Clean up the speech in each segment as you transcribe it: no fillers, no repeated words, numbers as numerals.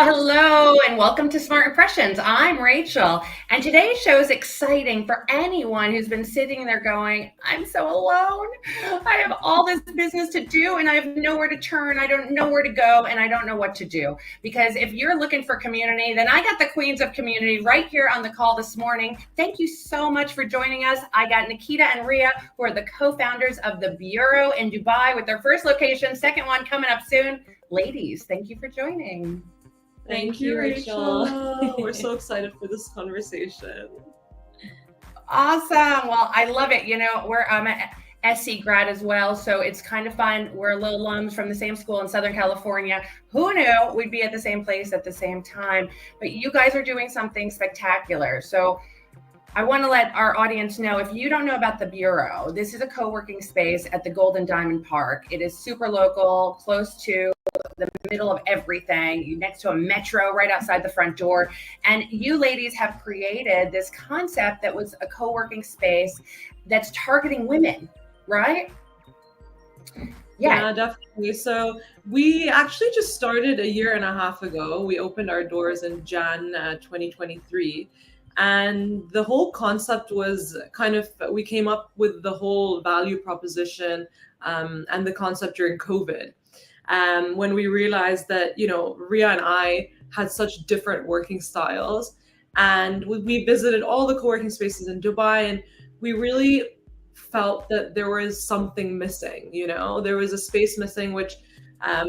Hello and welcome to Smart Impressions. I'm Rachel, and today's show is exciting for anyone who's been sitting there going, I'm so alone. I have all this business to do and I have nowhere to turn. I don't know where to go and I don't know what to do. Because if you're looking for community, then I got the queens of community right here on the call this morning. Thank you so much for joining us. I got Nikita and Rhea, who are the co-founders of the Bureau in Dubai with their first location, second one coming up soon. Ladies, thank you for joining. Thank you, Rachel. We're so excited for this conversation. Awesome. Well, I love it. We're an SC grad as well, so it's kind of fun. We're little alums from the same school in Southern California. Who knew we'd be at the same place at the same time? But you guys are doing something spectacular. So I want to let our audience know, if you don't know about the Bureau, this is a co-working space at the Golden Diamond Park. It is super local, close to the middle of everything, next to a metro, right outside the front door. And you ladies have created this concept that was a co-working space that's targeting women, right? Yeah, definitely. So we actually just started a year and a half ago. We opened our doors in Jan 2023. And the whole concept was we came up with the whole value proposition and the concept during COVID. When we realized that, Rhea and I had such different working styles, and we visited all the co-working spaces in Dubai, and we really felt that there was something missing. There was a space missing, which, has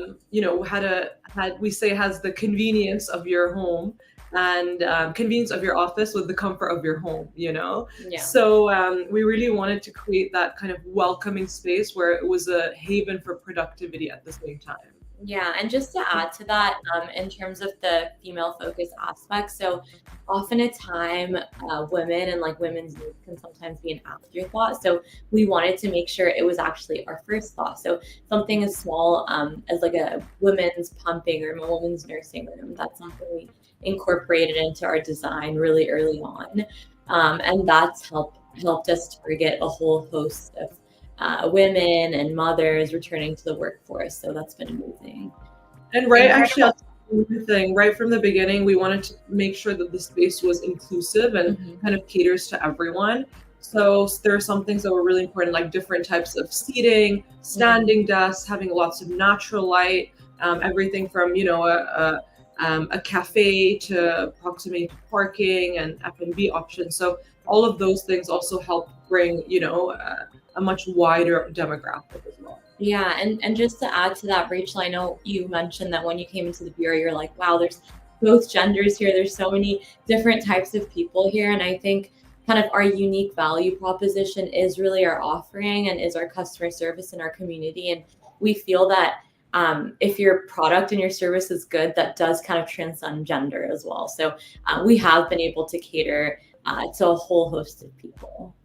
the convenience of your home and convenience of your office with the comfort of your home, Yeah. So we really wanted to create that kind of welcoming space where it was a haven for productivity at the same time. Yeah, and just to add to that, in terms of the female focus aspect, so often a time women and women's needs can sometimes be an afterthought. So we wanted to make sure it was actually our first thought. So something as small as a women's pumping room, a women's nursing room, that's something we incorporated into our design really early on. And that's helped us target a whole host of women and mothers returning to the workforce. So that's been amazing. And right from the beginning, we wanted to make sure that the space was inclusive and kind of caters to everyone. So there are some things that were really important, like different types of seating, standing desks, having lots of natural light, everything from, a cafe to proximity to parking and F&B options. So all of those things also help bring, a much wider demographic as well. Yeah, and just to add to that, Rachel, I know you mentioned that when you came into the Bureau, you're like, wow, there's both genders here. There's so many different types of people here. And I think kind of our unique value proposition is really our offering and is our customer service in our community. And we feel that if your product and your service is good, that does kind of transcend gender as well. So we have been able to cater to a whole host of people.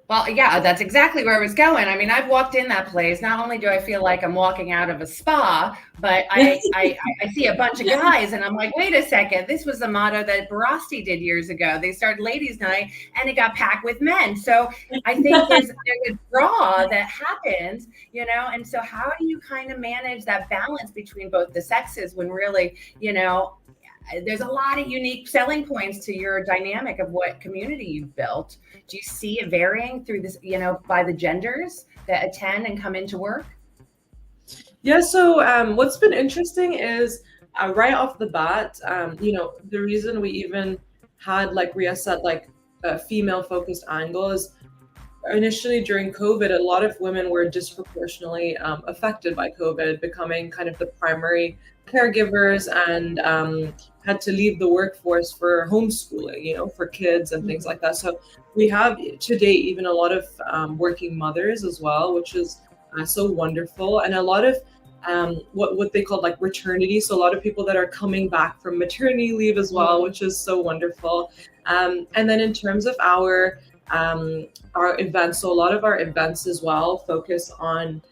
Well, yeah, that's exactly where I was going. I mean, I've walked in that place. Not only do I feel like I'm walking out of a spa, but I see a bunch of guys and I'm like, wait a second, this was the motto that Barasti did years ago. They started ladies' night and it got packed with men. So I think there's a draw that happens, and so how do you kind of manage that balance between both the sexes when really, there's a lot of unique selling points to your dynamic of what community you've built. Do you see it varying through this, by the genders that attend and come into work? Yeah, so what's been interesting is right off the bat, the reason we even had, like Rhea said, a female focused angle is initially during COVID, a lot of women were disproportionately affected by COVID, becoming kind of the primary caregivers and had to leave the workforce for homeschooling, for kids and things like that. So we have to date even a lot of working mothers as well, which is so wonderful. And a lot of what they call maternity. So a lot of people that are coming back from maternity leave as well, which is so wonderful. And then in terms of our events, so a lot of our events as well focus on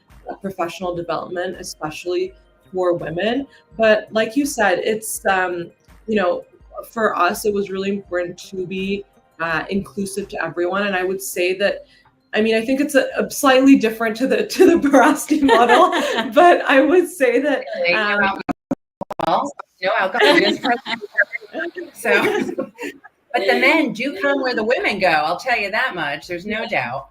professional development, especially for women. But like you said, it's for us, it was really important to be inclusive to everyone. And I would say that, I think it's a slightly different to the Barasti model, but I would say that No alcohol. Just so, but the men do come where the women go. I'll tell you that much. There's no doubt.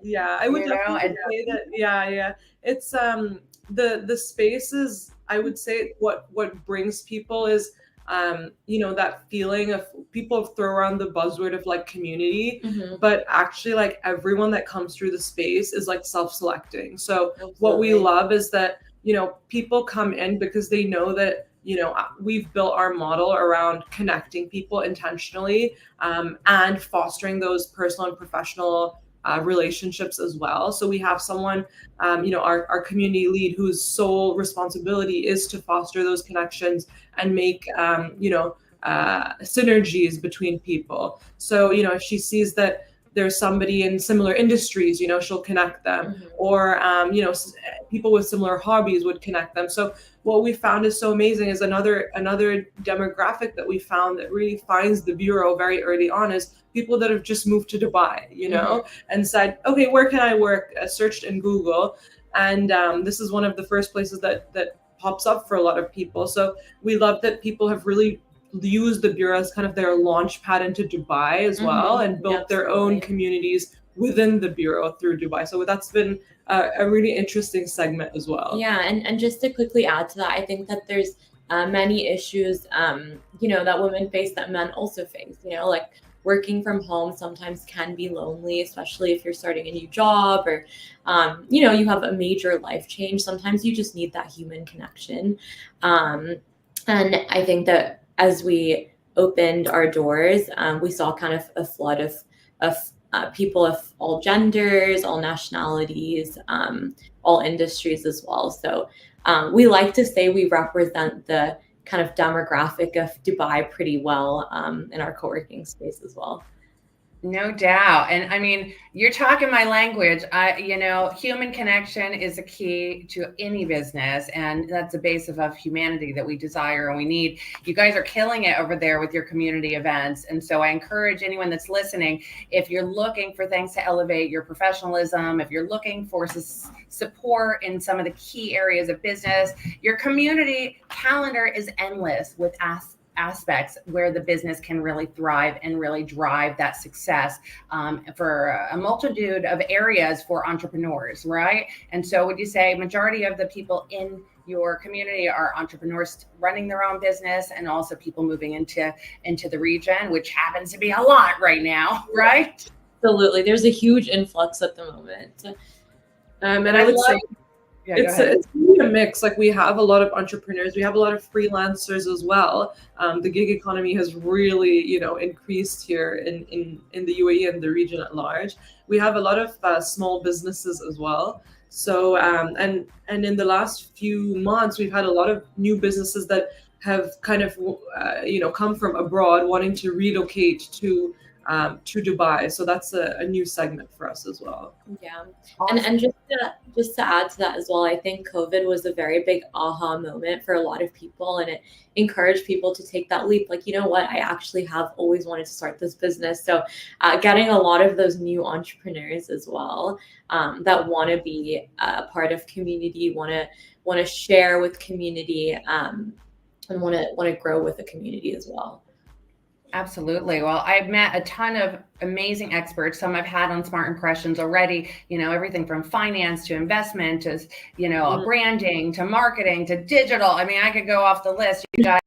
Yeah, I would You know, definitely say that. Yeah. It's the spaces. I would say what brings people is that feeling of people throw around the buzzword of like community, but actually like everyone that comes through the space is like self-selecting. So what we love is that people come in because they know that we've built our model around connecting people intentionally, and fostering those personal and professional relationships as well. So we have someone, our community lead, whose sole responsibility is to foster those connections and make, synergies between people. So, if she sees that there's somebody in similar industries, she'll connect them, or, people with similar hobbies would connect them. So what we found is so amazing is another demographic that we found that really finds the bureau very early on is people that have just moved to Dubai, and said, okay, where can I work? Searched in Google. And this is one of the first places that pops up for a lot of people. So we love that people have really used the bureau as kind of their launch pad into Dubai as well, and built their own communities within the bureau through Dubai. So that's been a really interesting segment as well. Yeah, and just to quickly add to that, I think that there's many issues, that women face that men also face. Like working from home sometimes can be lonely, especially if you're starting a new job or, you have a major life change. Sometimes you just need that human connection. And I think that as we opened our doors, we saw kind of a flood of people of all genders, all nationalities, all industries as well. So we like to say we represent the kind of demographic of Dubai pretty well in our co-working space as well. No doubt. And I mean, you're talking my language. Human connection is a key to any business, and that's the base of humanity that we desire and we need. You guys are killing it over there with your community events. And so I encourage anyone that's listening, if you're looking for things to elevate your professionalism, if you're looking for support in some of the key areas of business, your community calendar is endless with aspects where the business can really thrive and really drive that success for a multitude of areas for entrepreneurs, right? And so would you say majority of the people in your community are entrepreneurs running their own business, and also people moving into the region, which happens to be a lot right now, right? Absolutely. There's a huge influx at the moment. And I would say it's really a mix. Like we have a lot of entrepreneurs, we have a lot of freelancers as well. The gig economy has really, increased here in the UAE and the region at large. We have a lot of small businesses as well. So and in the last few months, we've had a lot of new businesses that have kind of come from abroad wanting to relocate to Dubai. So that's a new segment for us as well. Yeah. Awesome. And just to add to that as well, I think COVID was a very big aha moment for a lot of people, and it encouraged people to take that leap. Like, I actually have always wanted to start this business. So getting a lot of those new entrepreneurs as well, that want to be a part of community, want to share with community, and want to grow with the community as well. Absolutely. Well, I've met a ton of amazing experts. Some I've had on Smart Impressions already, everything from finance to investment to, branding to marketing to digital. I mean, I could go off the list. You guys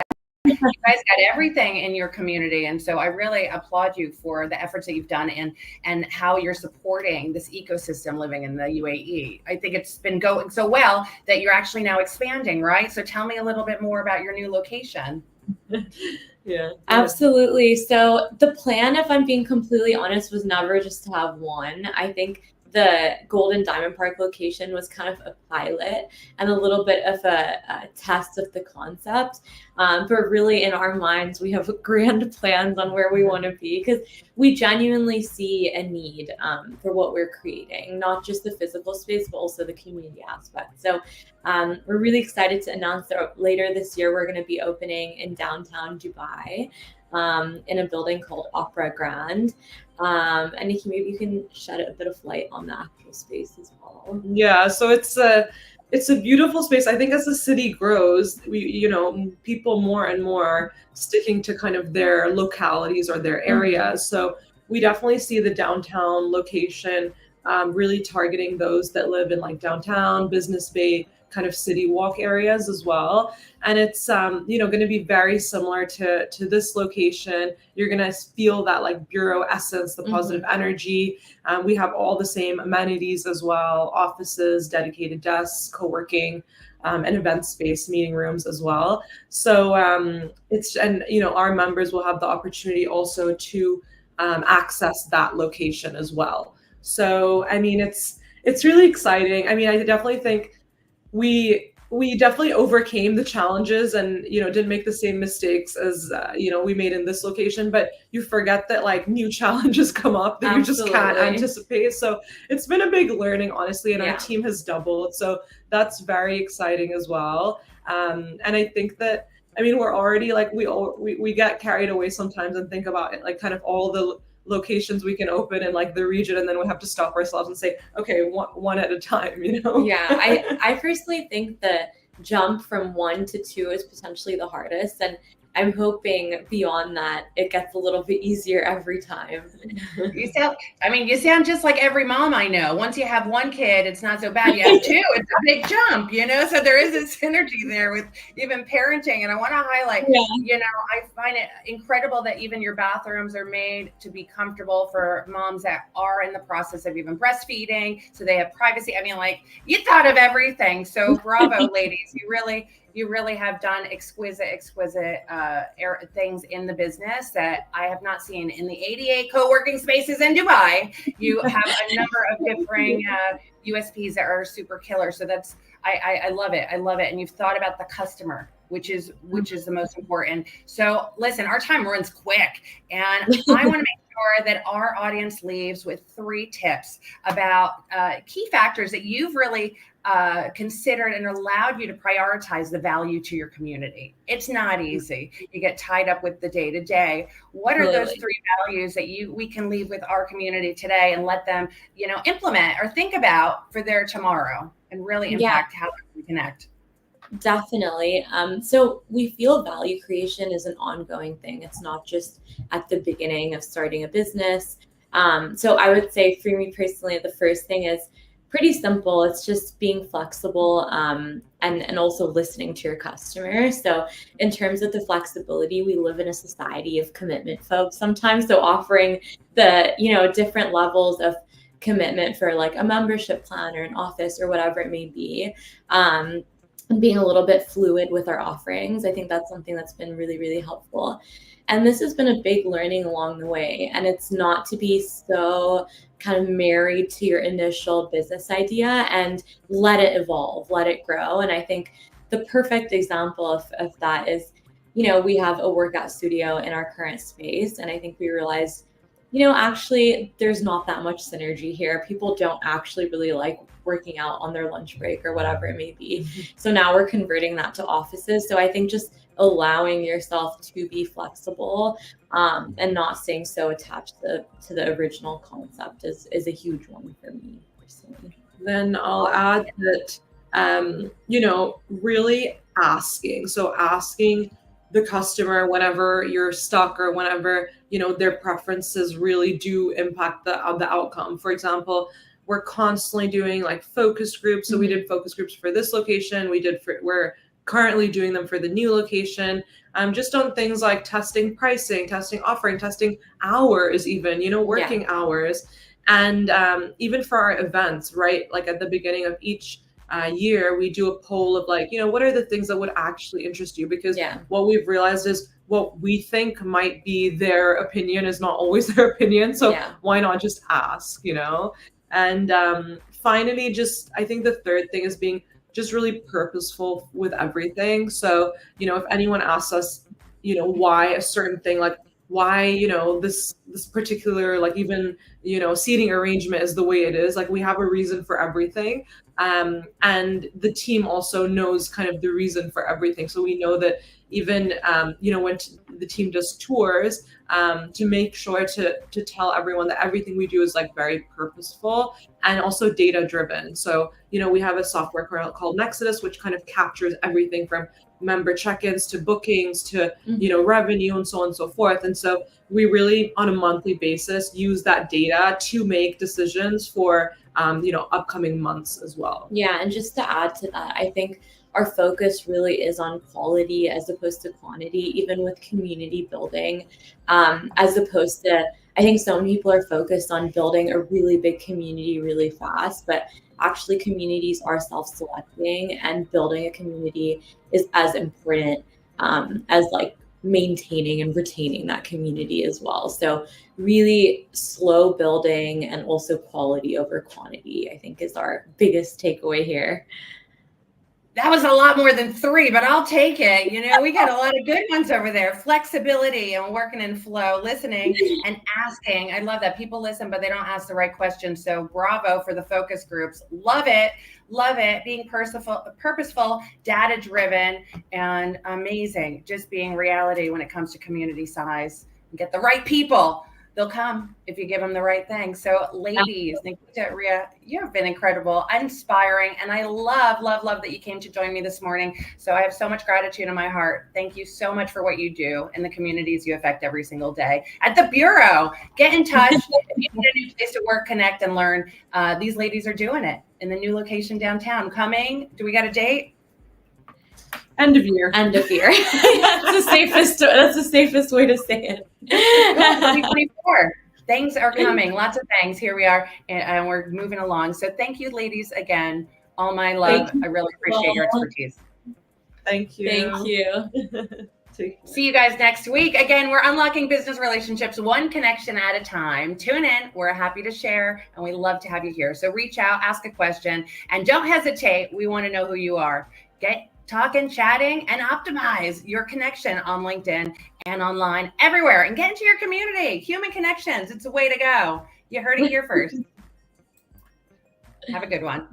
got everything in your community. And so I really applaud you for the efforts that you've done and how you're supporting this ecosystem living in the UAE. I think it's been going so well that you're actually now expanding, right? So tell me a little bit more about your new location. Yeah, absolutely. So the plan, if I'm being completely honest, was never just to have one. I think the Golden Diamond Park location was kind of a pilot and a little bit of a test of the concept. But really in our minds, we have grand plans on where we want to be, because we genuinely see a need for what we're creating, not just the physical space, but also the community aspect. So we're really excited to announce that later this year, we're going to be opening in downtown Dubai, in a building called Opera Grand. And Nikki, maybe you can shed a bit of light on the actual space as well. Yeah, so it's it's a beautiful space. I think as the city grows, people more and more are sticking to kind of their localities or their areas. So we definitely see the downtown location really targeting those that live in like downtown, Business Bay, kind of city walk areas as well. And it's going to be very similar to this location. You're going to feel that like bureau essence, the positive energy. We have all the same amenities as well: offices, dedicated desks, co-working, and event space, meeting rooms as well. So our members will have the opportunity also to access that location as well. So I mean, it's really exciting. I mean, I definitely think we definitely overcame the challenges and didn't make the same mistakes as we made in this location, but you forget that like new challenges come up that you just can't anticipate. So it's been a big learning, honestly, and our team has doubled, so that's very exciting as well. And I think that, I mean, we're already like, we get carried away sometimes and think about it like kind of all the locations we can open in like the region, and then we have to stop ourselves and say, okay, one at a time, Yeah, I personally think the jump from 1 to 2 is potentially the hardest, and I'm hoping beyond that it gets a little bit easier every time. You sound just like every mom I know. Once you have one kid, it's not so bad. You have 2, it's a big jump, so there is a synergy there with even parenting. And I want to highlight, I find it incredible that even your bathrooms are made to be comfortable for moms that are in the process of even breastfeeding, so they have privacy. I mean, like, you thought of everything. So bravo, ladies. You really have done exquisite things in the business that I have not seen in the 88 co-working spaces in Dubai. You have a number of different USPs that are super killer. So that's, I love it. I love it. And you've thought about the customer, which is the most important. So listen, our time runs quick, and I want to make sure that our audience leaves with 3 tips about key factors that you've really considered and allowed you to prioritize the value to your community. It's not easy. You get tied up with the day to day. What are those 3 values that we can leave with our community today and let them, implement or think about for their tomorrow and really impact how we connect? Definitely. So we feel value creation is an ongoing thing. It's not just at the beginning of starting a business. So I would say for me personally, the first thing is pretty simple. It's just being flexible and also listening to your customers. So in terms of the flexibility, we live in a society of commitment folks sometimes. So offering the, different levels of commitment for like a membership plan or an office or whatever it may be. And being a little bit fluid with our offerings. I think that's something that's been really, really helpful. And this has been a big learning along the way. And it's not to be so kind of married to your initial business idea and let it evolve, let it grow. And I think the perfect example of that is, we have a workout studio in our current space. And I think we realized, actually, there's not that much synergy here. People don't actually really like working out on their lunch break or whatever it may be. So now we're converting that to offices. So I think just allowing yourself to be flexible and not staying so attached to the original concept is a huge one for me personally. Then I'll add that, really asking. So asking the customer whenever you're stuck or whenever, their preferences really do impact the outcome. For example, we're constantly doing like focus groups. So we did focus groups for this location. We're currently doing them for the new location. Just on things like testing pricing, testing offering, testing hours, even, working hours. And even for our events, right? Like at the beginning of each year, we do a poll of like, what are the things that would actually interest you? Because what we've realized is what we think might be their opinion is not always their opinion. So why not just ask, And finally, I think the third thing is being just really purposeful with everything. So, if anyone asks us, why a certain thing, like why, this particular, like even, seating arrangement is the way it is, like we have a reason for everything. And the team also knows kind of the reason for everything. So we know that even, when the team does tours to make sure to tell everyone that everything we do is like very purposeful and also data driven. So, we have a software called Nexus, which kind of captures everything from member check-ins to bookings to, revenue and so on and so forth. And so we really, on a monthly basis, use that data to make decisions for, upcoming months as well. Yeah. And just to add to that, I think our focus really is on quality as opposed to quantity, even with community building, as opposed to, I think so many people are focused on building a really big community really fast, but actually communities are self-selecting, and building a community is as important as like maintaining and retaining that community as well. So really slow building and also quality over quantity, I think, is our biggest takeaway here. That was a lot more than 3, but I'll take it. We got a lot of good ones over there. Flexibility and working in flow, listening and asking. I love that. People listen, but they don't ask the right questions. So bravo for the focus groups. Love it. Love it. Being purposeful, data-driven, and amazing. Just being reality when it comes to community size. Get the right people. They'll come if you give them the right thing. So ladies, Nikita, Rhea, you have been incredible, inspiring. And I love, love, love that you came to join me this morning. So I have so much gratitude in my heart. Thank you so much for what you do in the communities you affect every single day. At the Bureau, get in touch. If you need a new place to work, connect, and learn, these ladies are doing it in the new location downtown. Coming, do we got a date? End of year. End of year. That's the safest way to say it. 2024. Things are coming. Lots of things. Here we are, and we're moving along. So thank you, ladies, again. All my love. I really appreciate your expertise. Thank you. Thank you. See you guys next week. Again, we're unlocking business relationships one connection at a time. Tune in. We're happy to share, and we love to have you here. So reach out, ask a question, and don't hesitate. We want to know who you are. Get talking, chatting, and optimize your connection on LinkedIn and online, everywhere, and get into your community. Human connections. It's a way to go. You heard it here first. Have a good one.